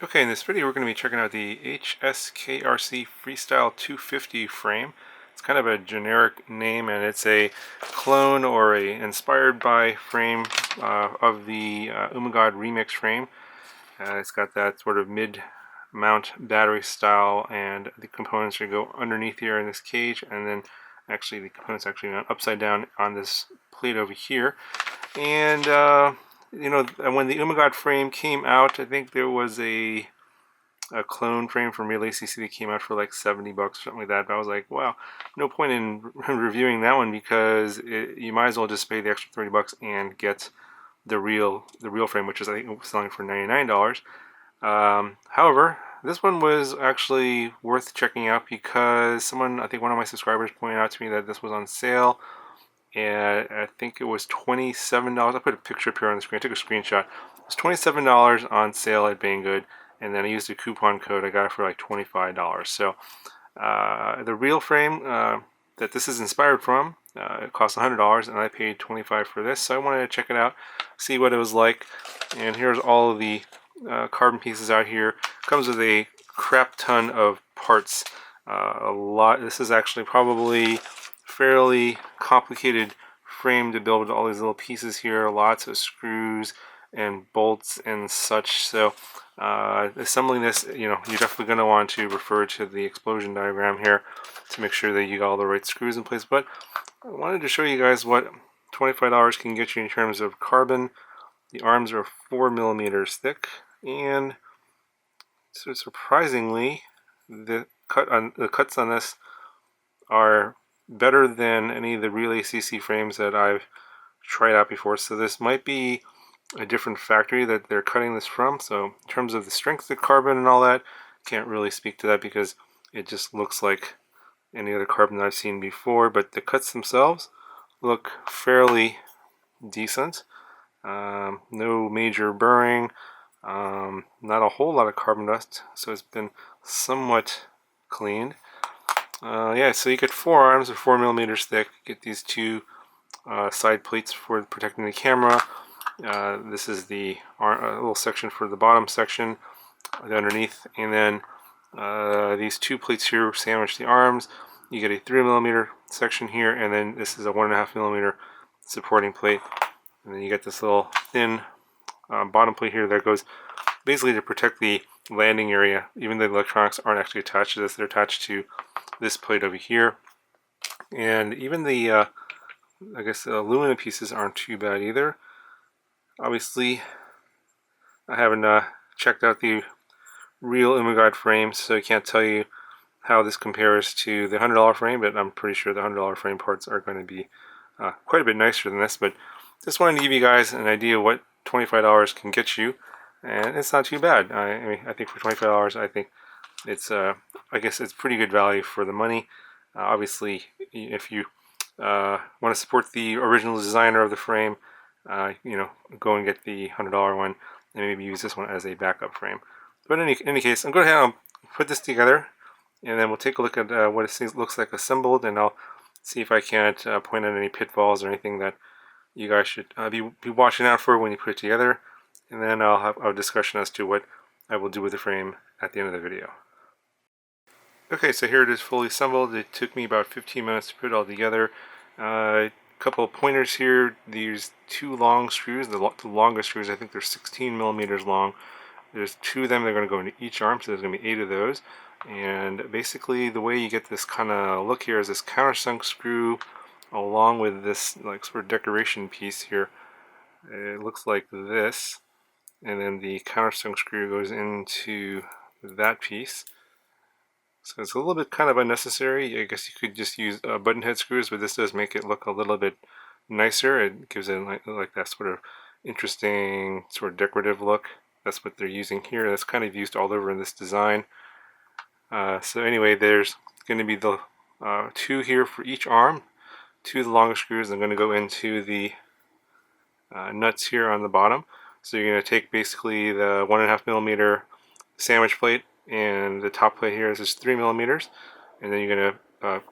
Okay, in this video we're going to be checking out the HSKRC Freestyle 250 frame. It's kind of a generic name, and it's a clone or a inspired by frame of the Umagod remix frame. It's got that sort of mid-mount battery style, and the components should go underneath here in this cage, and then actually the components actually mount upside down on this plate over here. And you know, when the Umagod frame came out, I think there was a clone frame from Real ACC that came out for like 70 bucks or something like that. But I was like, wow, no point in reviewing that one because you might as well just pay the extra 30 bucks and get the real frame, which is I think selling for $99. However, this one was actually worth checking out because someone, I think one of my subscribers, pointed out to me that this was on sale, and I think it was $27. I'll put a picture up here on the screen. I took a screenshot. It was $27 on sale at Banggood, and then I used a coupon code. I got it for like $25. So the real frame that this is inspired from, it cost $100, and I paid $25 for this. So I wanted to check it out, see what it was like. And here's all of the carbon pieces out here. It comes with a crap ton of parts. A lot. This is actually probably fairly complicated frame to build with all these little pieces here, lots of screws and bolts and such. So assembling this, you know, you're definitely going to want to refer to the explosion diagram here to make sure that you got all the right screws in place. But I wanted to show you guys what $25 can get you in terms of carbon. The arms are 4 millimeters thick, and so surprisingly, the cuts on this are better than any of the Real ACC frames that I've tried out before. So this might be a different factory that they're cutting this from. So in terms of the strength of carbon and all that, can't really speak to that because it just looks like any other carbon that I've seen before. But the cuts themselves look fairly decent. No major burring, not a whole lot of carbon dust, so it's been somewhat cleaned. Yeah, so you get 4 arms of 4 millimeters thick. You get these 2 side plates for protecting the camera. This is the little section for the bottom section, the underneath, and then these 2 plates here sandwich the arms. You get a 3 millimeter section here, and then this is a 1.5 millimeter supporting plate. And then you get this little thin bottom plate here that goes basically to protect the landing area. Even though the electronics aren't actually attached to this, they're attached to this plate over here. And even the, I guess the aluminum pieces aren't too bad either. Obviously, I haven't checked out the real Umagod frame, so I can't tell you how this compares to the $100 frame, but I'm pretty sure the $100 frame parts are going to be quite a bit nicer than this. But just wanted to give you guys an idea what $25 can get you, and it's not too bad. I mean, I think for $25, I think it's I guess it's pretty good value for the money. Obviously, if you want to support the original designer of the frame, you know, go and get the $100 one, and maybe use this one as a backup frame. But in any case, I'm going to have put this together, and then we'll take a look at what it looks like assembled, and I'll see if I can't point out any pitfalls or anything that you guys should be watching out for when you put it together. And then I'll have a discussion as to what I will do with the frame at the end of the video. Okay, so here it is fully assembled. It took me about 15 minutes to put it all together. A couple of pointers here. These 2 long screws, the longest screws, I think they're 16 millimeters long. There's 2 of them. They're going to go into each arm, so there's going to be 8 of those. And basically the way you get this kind of look here is this countersunk screw along with this like sort of decoration piece here. It looks like this, and then the countersunk screw goes into that piece. So it's a little bit kind of unnecessary. I guess you could just use button head screws, but this does make it look a little bit nicer. It gives it like that sort of interesting sort of decorative look. That's what they're using here. That's kind of used all over in this design. So anyway, there's going to be the 2 here for each arm. 2 of the longest screws are going to go into the nuts here on the bottom. So you're going to take basically the 1.5 millimeter sandwich plate, and the top plate here is just 3 millimeters, and then you're going to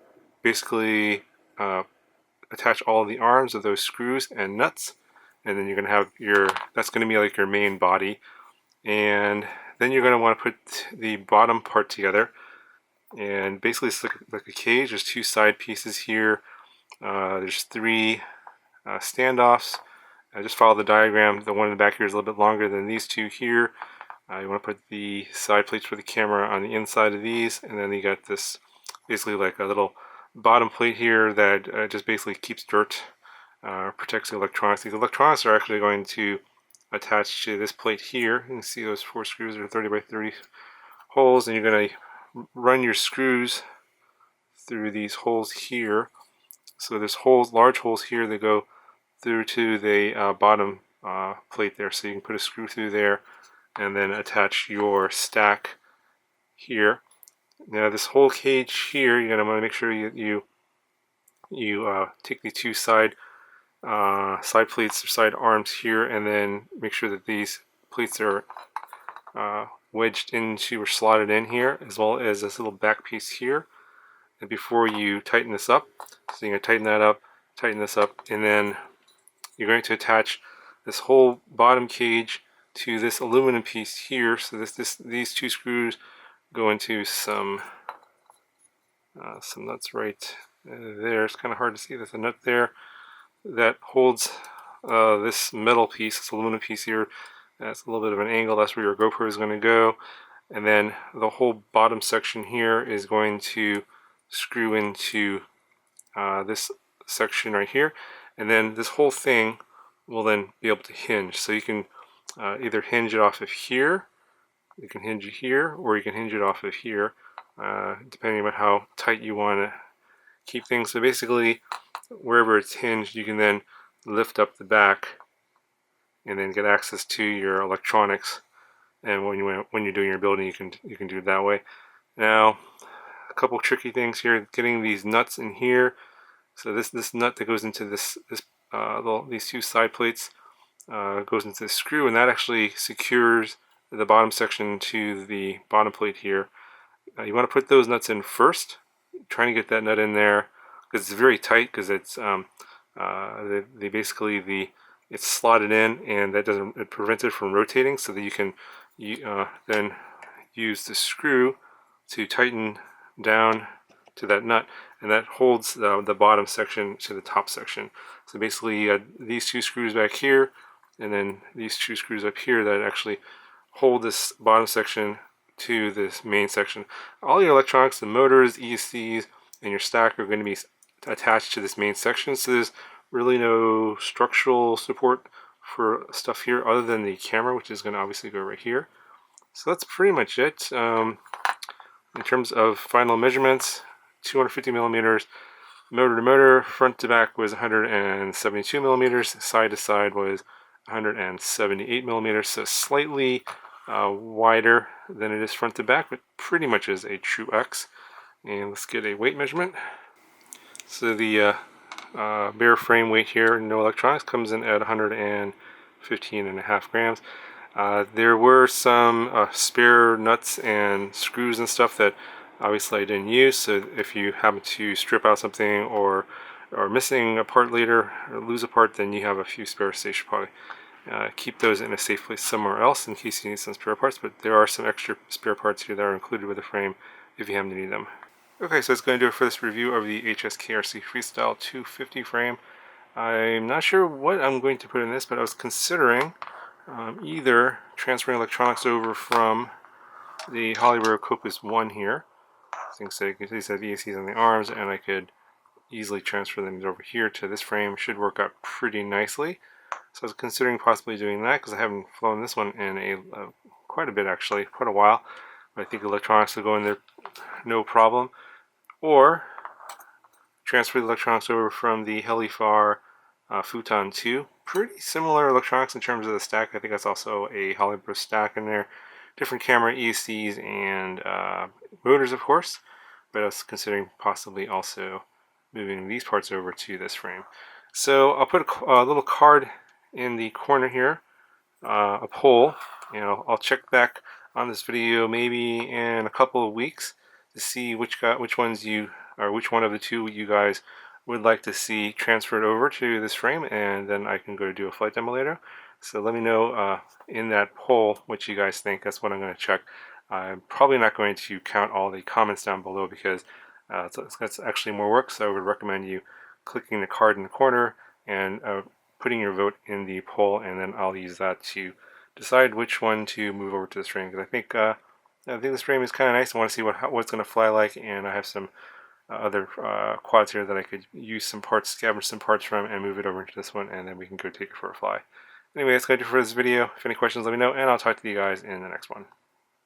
basically attach all of the arms of those screws and nuts, and then you're going to have that's going to be like your main body. And Then you're going to want to put the bottom part together, and basically it's like a cage. There's two side pieces here. There's three standoffs. Just follow the diagram. The one in the back here is a little bit longer than these two here. You want to put the side plates for the camera on the inside of these, and then you got this basically like a little bottom plate here that just basically keeps dirt, protects the electronics. The electronics are actually going to attach to this plate here. You can see those 4 screws are 30 by 30 holes, and you're going to run your screws through these holes here. So there's holes, large holes here that go through to the bottom plate there. So you can put a screw through there and then attach your stack here. Now this whole cage here, you're going to want to make sure you take the two side plates or side arms here, and then make sure that these plates are wedged into or slotted in here, as well as this little back piece here. And before you tighten this up, so you're going to tighten that up, tighten this up, and then you're going to attach this whole bottom cage to this aluminum piece here. So these two screws go into some nuts right there. It's kind of hard to see. There's a nut there that holds this metal piece, this aluminum piece here. That's a little bit of an angle. That's where your GoPro is going to go. And then the whole bottom section here is going to screw into this section right here. And then this whole thing will then be able to hinge. So you can either hinge it off of here, you can hinge it here, or you can hinge it off of here, depending on how tight you want to keep things. So basically, wherever it's hinged, you can then lift up the back and then get access to your electronics. And when you're doing your building, you can do it that way. Now, a couple tricky things here: getting these nuts in here. So this nut that goes into these two side plates goes into the screw, and that actually secures the bottom section to the bottom plate here. You want to put those nuts in first, trying to get that nut in there because it's very tight, because it's it's slotted in, and it prevents it from rotating, so that you can then use the screw to tighten down to that nut, and that holds the bottom section to the top section. So basically these two screws back here, and then these two screws up here that actually hold this bottom section to this main section. All your electronics, the motors, ESCs, and your stack are going to be attached to this main section, so there's really no structural support for stuff here other than the camera, which is going to obviously go right here. So that's pretty much it. In terms of final measurements, 250 millimeters motor to motor, front to back was 172 millimeters, side to side was 178 millimeters, so slightly wider than it is front to back, but pretty much is a true X. And let's get a weight measurement. So the bare frame weight here, no electronics, comes in at 115.5 grams. There were some spare nuts and screws and stuff that obviously I didn't use, so if you happen to strip out something or missing a part later or lose a part, then you have a few spare, so you should probably keep those in a safe place somewhere else in case you need some spare parts. But there are some extra spare parts here that are included with the frame if you happen to need them. Okay, so that's going to do it for this review of the HSKRC Freestyle 250 frame. I'm not sure what I'm going to put in this, but I was considering either transferring electronics over from the Hollywood Copus 1 here. Things like these have ESCs on the arms, and I could easily transfer them over here to this frame. Should work out pretty nicely. So I was considering possibly doing that because I haven't flown this one in quite a bit, actually, quite a while. But I think electronics will go in there no problem. Or transfer the electronics over from the Helifar Futon 2. Pretty similar electronics in terms of the stack. I think that's also a Hollywood stack in there. Different camera, ESCs, and motors, of course. But I was considering possibly also moving these parts over to this frame. So I'll put a little card in the corner here, a poll, and I'll check back on this video maybe in a couple of weeks to see which one of the two you guys would like to see transferred over to this frame, and then I can go do a flight demo later. So let me know in that poll what you guys think. That's what I'm going to check. I'm probably not going to count all the comments down below because that's actually more work, so I would recommend you clicking the card in the corner and putting your vote in the poll, and then I'll use that to decide which one to move over to the stream, because I think this frame is kind of nice. I want to see what it's going to fly like, and I have some other quads here that I could use some parts, scavenge some parts from, and move it over into this one, and then we can go take it for a fly. Anyway, that's going to do it for this video. If any questions, let me know, and I'll talk to you guys in the next one.